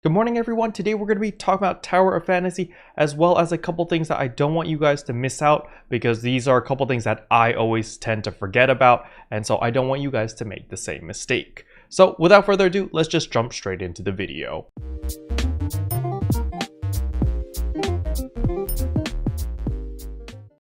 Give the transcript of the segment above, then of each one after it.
Good morning everyone. Today we're going to be talking about Tower of Fantasy as well as a couple things that I don't want you guys to miss out because these are a couple things that I always tend to forget about, and so I don't want you guys to make the same mistake. So without further ado, let's just jump straight into the video.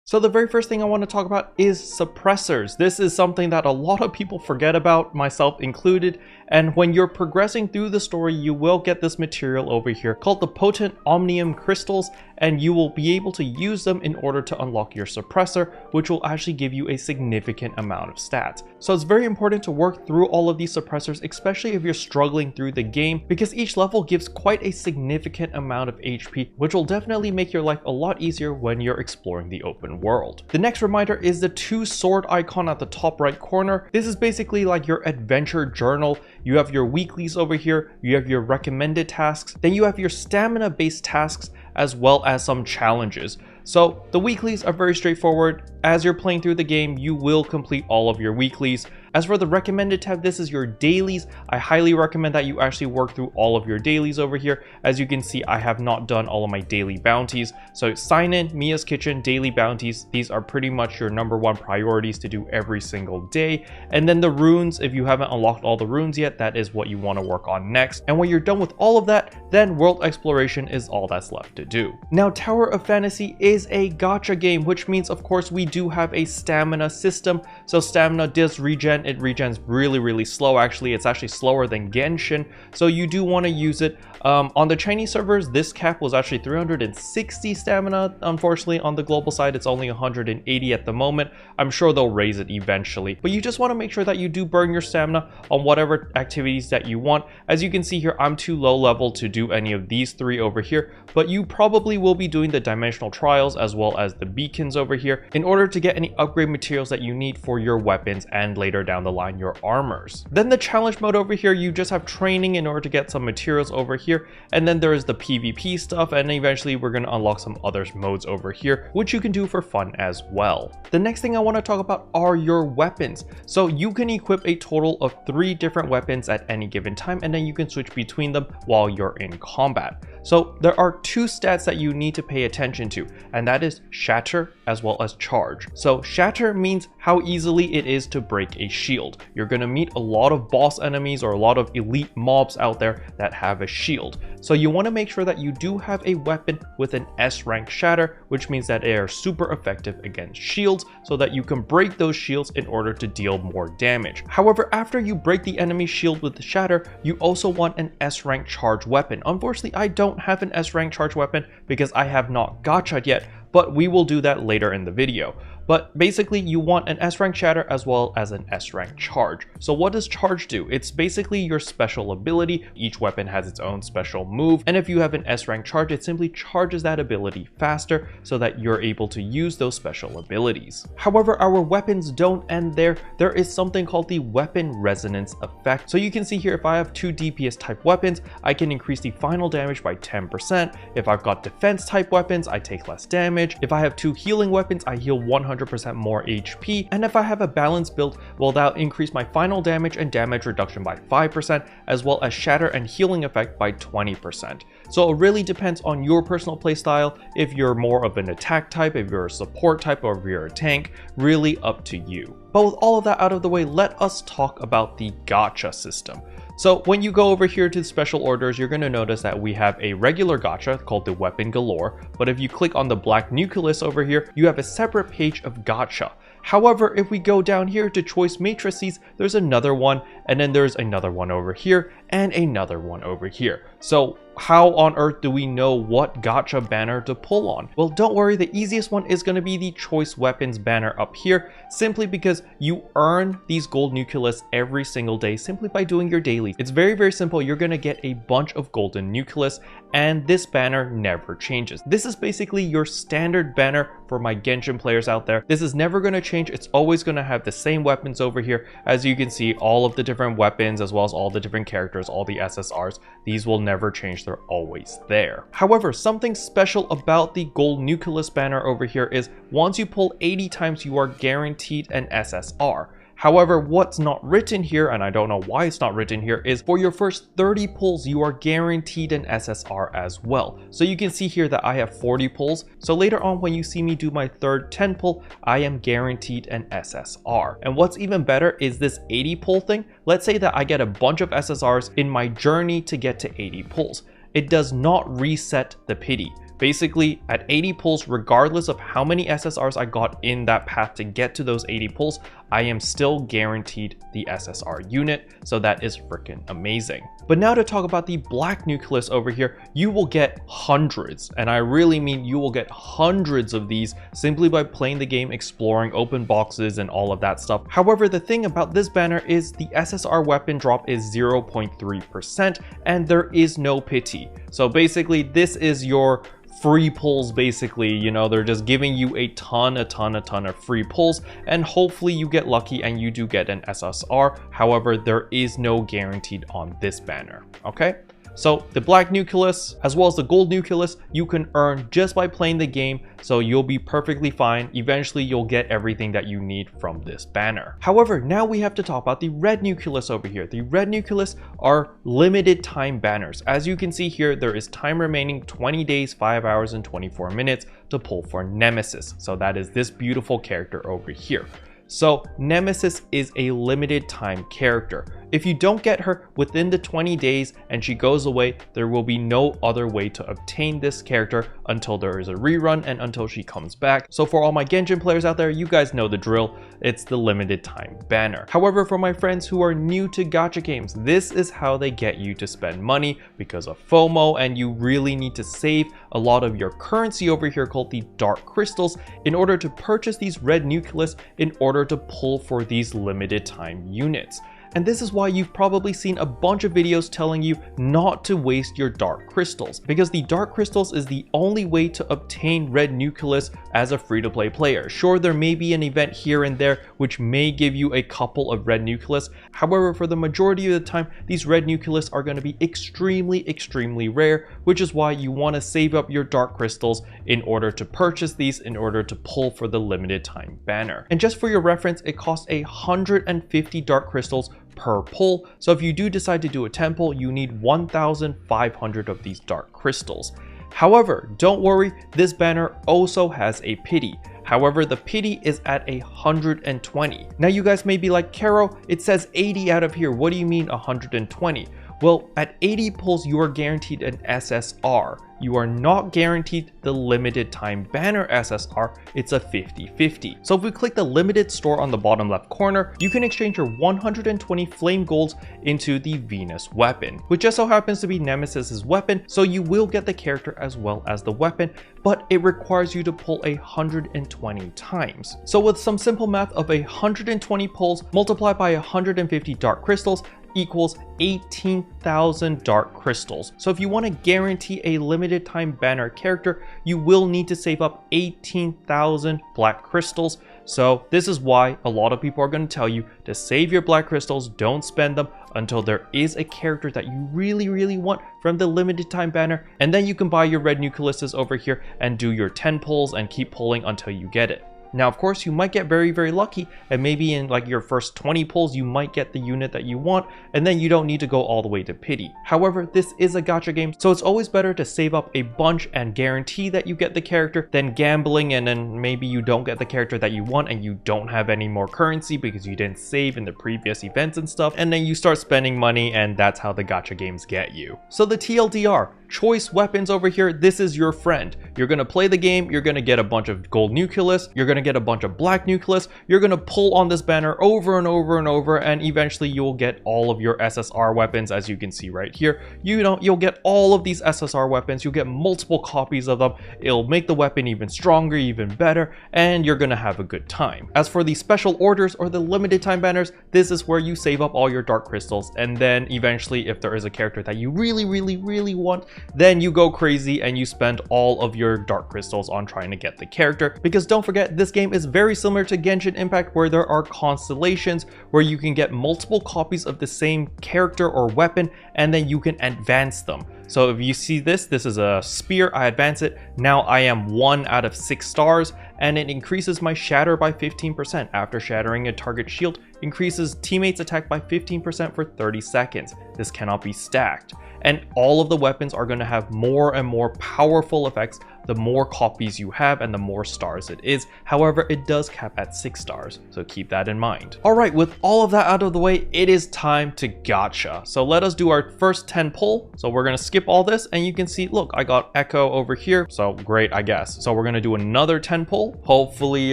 So the very first thing I want to talk about is suppressors. This is something that a lot of people forget about, myself included, and when you're progressing through the story, you will get this material over here called the Potent Omnium Crystals, and you will be able to use them in order to unlock your suppressor, which will actually give you a significant amount of stats. So it's very important to work through all of these suppressors, especially if you're struggling through the game, because each level gives quite a significant amount of HP, which will definitely make your life a lot easier when you're exploring the open world. The next reminder is the 2 sword icon at the top right corner. This is basically like your adventure journal. You have your weeklies over here, you have your recommended tasks, then you have your stamina based tasks as well as some challenges. So the weeklies are very straightforward. As you're playing through the game, you will complete all of your weeklies. As for the recommended tab, this is your dailies. I highly recommend that you actually work through all of your dailies over here. As you can see, I have not done all of my daily bounties. So sign in, Mia's Kitchen, daily bounties. These are pretty much your #1 priorities to do every single day. And then the runes, if you haven't unlocked all the runes yet, that is what you want to work on next. And when you're done with all of that, then world exploration is all that's left to do. Now, Tower of Fantasy is a gacha game, which means of course we do have a stamina system. So stamina does regen. It regens really slow. Actually, it's actually slower than Genshin, so you do want to use it. On the Chinese servers, this cap was actually 360 stamina. Unfortunately, on the global side, it's only 180 at the moment. I'm sure they'll raise it eventually, but you just want to make sure that you do burn your stamina on whatever activities that you want. As you can see here, I'm too low level to do any of these 3 over here, but you probably will be doing the dimensional trials as well as the beacons over here in order to get any upgrade materials that you need for your weapons and later down the line your armors. Then the challenge mode over here, you just have training in order to get some materials over here, and then there is the PvP stuff, and eventually we're going to unlock some other modes over here which you can do for fun as well. The next thing I want to talk about are your weapons. So you can equip a total of 3 different weapons at any given time, and then you can switch between them while you're in combat. So there are 2 stats that you need to pay attention to, and that is shatter as well as charge. So shatter means how easily it is to break a shield. You're going to meet a lot of boss enemies or a lot of elite mobs out there that have a shield. So you want to make sure that you do have a weapon with an S rank shatter, which means that they are super effective against shields so that you can break those shields in order to deal more damage. However, after you break the enemy shield with the shatter, you also want an S rank charge weapon. Unfortunately, I don't have an S rank charge weapon because I have not gacha'd yet, but we will do that later in the video. But basically, you want an S rank shatter as well as an S rank charge. So what does charge do? It's basically your special ability. Each weapon has its own special move, and if you have an S rank charge, it simply charges that ability faster so that you're able to use those special abilities. However, our weapons don't end there. There is something called the weapon resonance effect. So you can see here, if I have 2 DPS type weapons, I can increase the final damage by 10%. If I've got defense type weapons, I take less damage. If I have 2 healing weapons, I heal 100% more HP, and if I have a balanced build, well, that'll increase my final damage and damage reduction by 5%, as well as shatter and healing effect by 20%. So it really depends on your personal playstyle. If you're more of an attack type, if you're a support type, or if you're a tank, really up to you. But with all of that out of the way, let us talk about the gacha system. So when you go over here to the special orders, you're going to notice that we have a regular gacha called the Weapon Galore, but if you click on the black nucleus over here, you have a separate page of gacha. However, if we go down here to choice matrices, there's another one, and then there's another one over here, and another one over here. So how on earth do we know what gacha banner to pull on? Well, don't worry, the easiest one is going to be the choice weapons banner up here, simply because you earn these gold nucleus every single day simply by doing your daily. It's very simple. You're going to get a bunch of golden nucleus, and this banner never changes. This is basically your standard banner for my Genshin players out there. This is never going to change. It's always going to have the same weapons over here. As you can see, all of the different weapons as well as all the different characters, all the SSRs, these will never change. They're always there. However, something special about the gold nucleus banner over here is once you pull 80 times, you are guaranteed an SSR. However, what's not written here, and I don't know why it's not written here, is for your first 30 pulls, you are guaranteed an SSR as well. So you can see here that I have 40 pulls. So later on, when you see me do my third 10 pull, I am guaranteed an SSR. And what's even better is this 80 pull thing. Let's say that I get a bunch of SSRs in my journey to get to 80 pulls. It does not reset the pity. Basically, at 80 pulls, regardless of how many SSRs I got in that path to get to those 80 pulls, I am still guaranteed the SSR unit, so that is freaking amazing. But now to talk about the black nucleus over here, you will get hundreds, and I really mean you will get hundreds of these simply by playing the game, exploring open boxes and all of that stuff. However, the thing about this banner is the SSR weapon drop is 0.3% and there is no pity. So basically, this is your free pulls. Basically, you know, they're just giving you a ton of free pulls, and hopefully you get lucky and you do get an SSR. However, there is no guaranteed on this banner. Okay, so the black nucleus as well as the gold nucleus you can earn just by playing the game, so you'll be perfectly fine. Eventually you'll get everything that you need from this banner. However, now we have to talk about the red nucleus over here. The red nucleus are limited time banners. As you can see here, there is time remaining 20 days, 5 hours and 24 minutes to pull for Nemesis. So that is this beautiful character over here. So Nemesis is a limited time character. If you don't get her within the 20 days and she goes away, there will be no other way to obtain this character until there is a rerun and until she comes back. So for all my Genshin players out there, you guys know the drill. It's the limited time banner. However, for my friends who are new to gacha games, this is how they get you to spend money because of FOMO, and you really need to save a lot of your currency over here called the dark crystals in order to purchase these red nucleus in order to pull for these limited time units. And this is why you've probably seen a bunch of videos telling you not to waste your dark crystals, because the dark crystals is the only way to obtain red nucleus as a free-to-play player. Sure, there may be an event here and there which may give you a couple of red nucleus. However, for the majority of the time, these red nucleus are going to be extremely rare, which is why you want to save up your dark crystals in order to purchase these, in order to pull for the limited time banner. And just for your reference, it costs 150 dark crystals per pull. So if you do decide to do a 10 pull, you need 1,500 of these dark crystals. However, don't worry, this banner also has a pity. However, the pity is at 120. Now you guys may be like, Kero, it says 80 out of here. What do you mean 120? Well, at 80 pulls, you are guaranteed an SSR. You are not guaranteed the limited time banner SSR, it's a 50-50. So if we click the limited store on the bottom left corner, you can exchange your 120 flame golds into the Venus weapon, which just so happens to be Nemesis's weapon, so you will get the character as well as the weapon, but it requires you to pull 120 times. So with some simple math of 120 pulls multiplied by 150 dark crystals equals 18,000 dark crystals. So if you want to guarantee a limited time banner character, you will need to save up 18,000 black crystals. So this is why a lot of people are going to tell you to save your black crystals, don't spend them until there is a character that you really want from the limited time banner, and then you can buy your red nucleuses over here and do your 10 pulls and keep pulling until you get it. Now, of course, you might get very lucky, and maybe in like your first 20 pulls, you might get the unit that you want, and then you don't need to go all the way to pity. However, this is a gacha game, so it's always better to save up a bunch and guarantee that you get the character than gambling and then maybe you don't get the character that you want and you don't have any more currency because you didn't save in the previous events and stuff, and then you start spending money, and that's how the gacha games get you. So the TLDR, choice weapons over here, this is your friend. You're gonna play the game, you're gonna get a bunch of gold nucleus, you're gonna get a bunch of black nucleus, you're gonna pull on this banner over and over, and eventually you'll get all of your SSR weapons, as you can see right here. You'll get all of these SSR weapons, you'll get multiple copies of them, it'll make the weapon even stronger, even better, and you're gonna have a good time. As for the special orders or the limited time banners, this is where you save up all your dark crystals, and then eventually if there is a character that you really want, then you go crazy and you spend all of your dark crystals on trying to get the character. Because don't forget, this game is very similar to Genshin Impact, where there are constellations where you can get multiple copies of the same character or weapon, and then you can advance them. So if you see this is a spear, I advance it, now I am 1 out of 6 stars, and it increases my shatter by 15%. After shattering a target shield, increases teammates' attack by 15% for 30 seconds. This cannot be stacked. And all of the weapons are going to have more and more powerful effects the more copies you have and the more stars it is. However, it does cap at 6 stars, so keep that in mind. Alright, with all of that out of the way, it is time to gacha. So let us do our first 10 pull. So we're going to skip all this, and you can see, look, I got Echo over here. So great, I guess. So we're going to do another 10 pull. Hopefully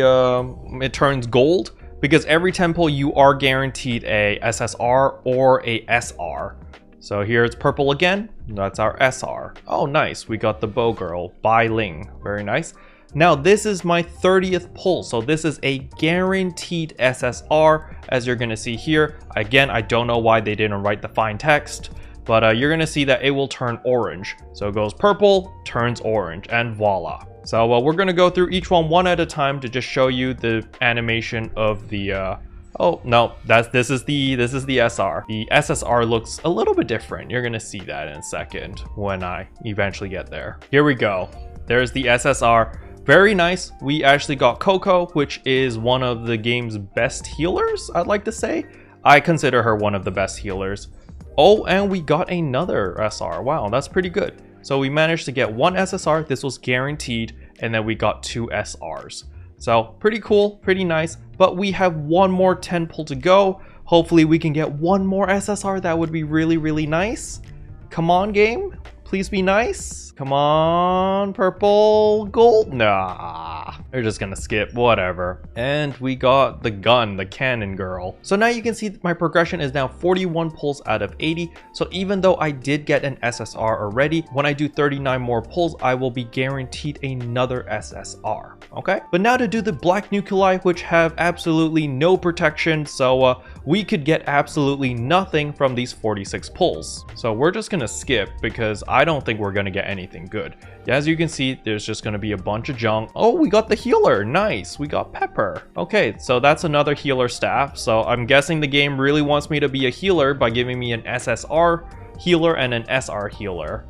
it turns gold, because every 10 pull you are guaranteed a SSR or a SR. So here it's purple again. That's our SR. Oh, nice. We got the bow girl, Bai Ling. Very nice. Now this is my 30th pull. So this is a guaranteed SSR, as you're going to see here. Again, I don't know why they didn't write the fine text, but you're going to see that it will turn orange. So it goes purple, turns orange, and voila. So we're going to go through each one at a time to just show you the animation of the oh no, this is the SR. The SSR looks a little bit different. You're gonna see that in a second when I eventually get there. Here we go. There's the SSR. Very nice. We actually got Coco, which is one of the game's best healers, I'd like to say. I consider her one of the best healers. Oh, and we got another SR. Wow, that's pretty good. So we managed to get one SSR. This was guaranteed, and then we got 2 SRs. So pretty cool, pretty nice, but we have one more 10 pull to go. Hopefully we can get one more SSR. That would be really, really nice. Come on, game. Please be nice. Come on, purple, gold. Nah, they're just gonna skip, whatever. And we got the gun, the cannon girl. So now you can see that my progression is now 41 pulls out of 80. So even though I did get an SSR already, when I do 39 more pulls, I will be guaranteed another SSR. Okay, but now to do the black nuclei, which have absolutely no protection, so we could get absolutely nothing from these 46 pulls. So we're just gonna skip because I don't think we're gonna get anything good. As you can see, there's just gonna be a bunch of junk. Oh, we got the healer. Nice, we got Pepper. Okay, so that's another healer staff. So I'm guessing the game really wants me to be a healer by giving me an SSR healer and an SR healer.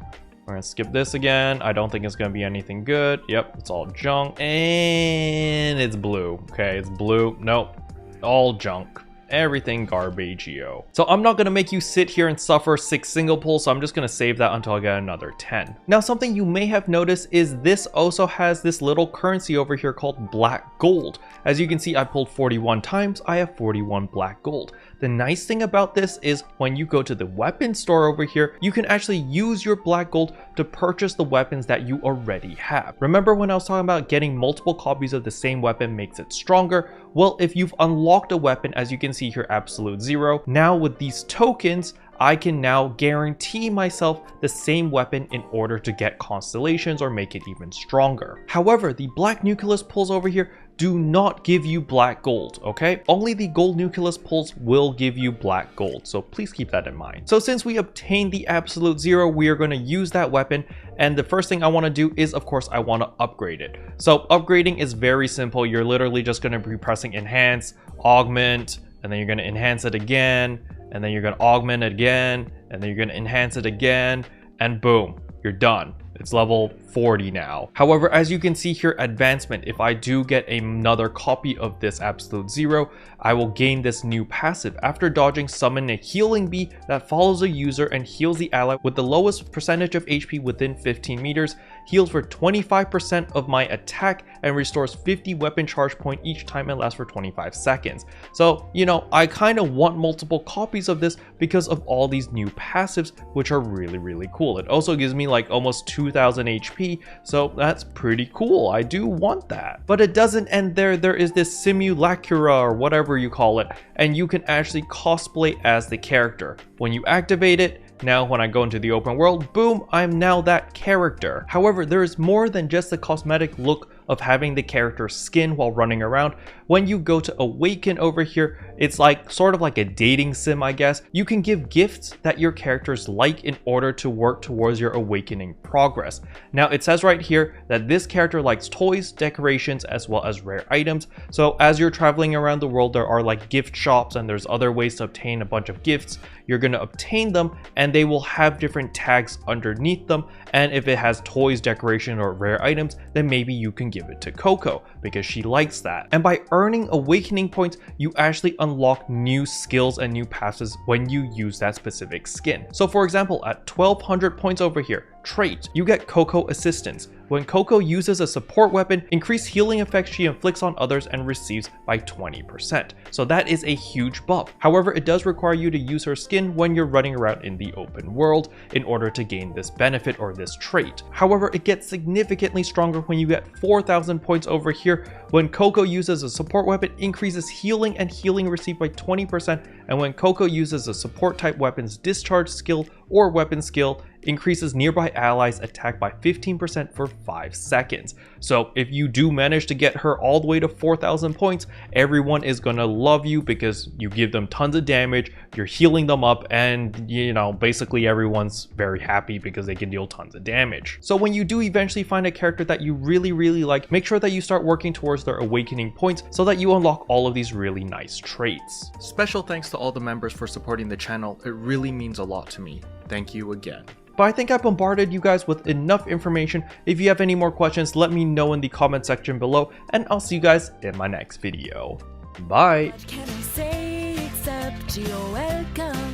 We're gonna skip this again. I don't think it's gonna be anything good. Yep, it's all junk. And it's blue. Okay, it's blue. Nope, all junk. Everything garbageo. So I'm not gonna make you sit here and suffer 6 single pulls, so I'm just gonna save that until I get another 10. Now, something you may have noticed is this also has this little currency over here called black gold. As you can see, I pulled 41 times, I have 41 black gold. The nice thing about this is when you go to the weapon store over here, you can actually use your black gold to purchase the weapons that you already have. Remember when I was talking about getting multiple copies of the same weapon makes it stronger? Well, if you've unlocked a weapon, as you can see here, absolute 0, now with these tokens, I can now guarantee myself the same weapon in order to get constellations or make it even stronger. However, the black nucleus pulls over here do not give you black gold, okay? Only the gold nucleus pulls will give you black gold, so please keep that in mind. So since we obtained the absolute 0, we are going to use that weapon, and the first thing I want to do is, of course, I want to upgrade it. So upgrading is very simple. You're literally just going to be pressing enhance, augment, and then you're going to enhance it again, and then you're going to augment it again, and then you're going to enhance it again, and boom, you're done. It's level 40 now. However, as you can see here, advancement, if I do get another copy of this absolute 0, I will gain this new passive. After dodging, summon a healing bee that follows a user and heals the ally with the lowest percentage of HP within 15 meters, heals for 25% of my attack, and restores 50 weapon charge point each time and lasts for 25 seconds. So, you know, I kind of want multiple copies of this because of all these new passives, which are really, really cool. It also gives me like almost 2000 HP, so that's pretty cool. I do want that. But it doesn't end there. There is this Simulacra, or whatever you call it, and you can actually cosplay as the character. When you activate it, now when I go into the open world, boom, I'm now that character. However, there is more than just the cosmetic look of having the character's skin while running around. When you go to Awaken over here, it's like sort of like a dating sim, I guess. You can give gifts that your characters like in order to work towards your awakening progress. Now it says right here that this character likes toys, decorations, as well as rare items. So as you're traveling around the world, there are like gift shops and there's other ways to obtain a bunch of gifts. You're going to obtain them and they will have different tags underneath them. And if it has toys, decoration, or rare items, then maybe you can give it to Coco because she likes that. And by earning awakening points, you actually unlock new skills and new passes when you use that specific skin. So for example, at 1200 points over here, trait, you get Coco Assistance. When Coco uses a support weapon, increased healing effects she inflicts on others and receives by 20%. So that is a huge buff. However, it does require you to use her skin when you're running around in the open world in order to gain this benefit or this trait. However, it gets significantly stronger when you get 4000 points over here. When Coco uses a support weapon, increases healing and healing received by 20%, and when Coco uses a support type weapon's discharge skill or weapon skill, increases nearby allies attack by 15% for 5 seconds. So if you do manage to get her all the way to 4000 points, everyone is gonna love you because you give them tons of damage, you're healing them up, and you know, basically everyone's very happy because they can deal tons of damage. So when you do eventually find a character that you really like, make sure that you start working towards their awakening points so that you unlock all of these really nice traits. Special thanks to all the members for supporting the channel. It really means a lot to me. Thank you again. But I think I bombarded you guys with enough information. If you have any more questions, let me know in the comment section below, and I'll see you guys in my next video. Bye! What can I say except you're welcome?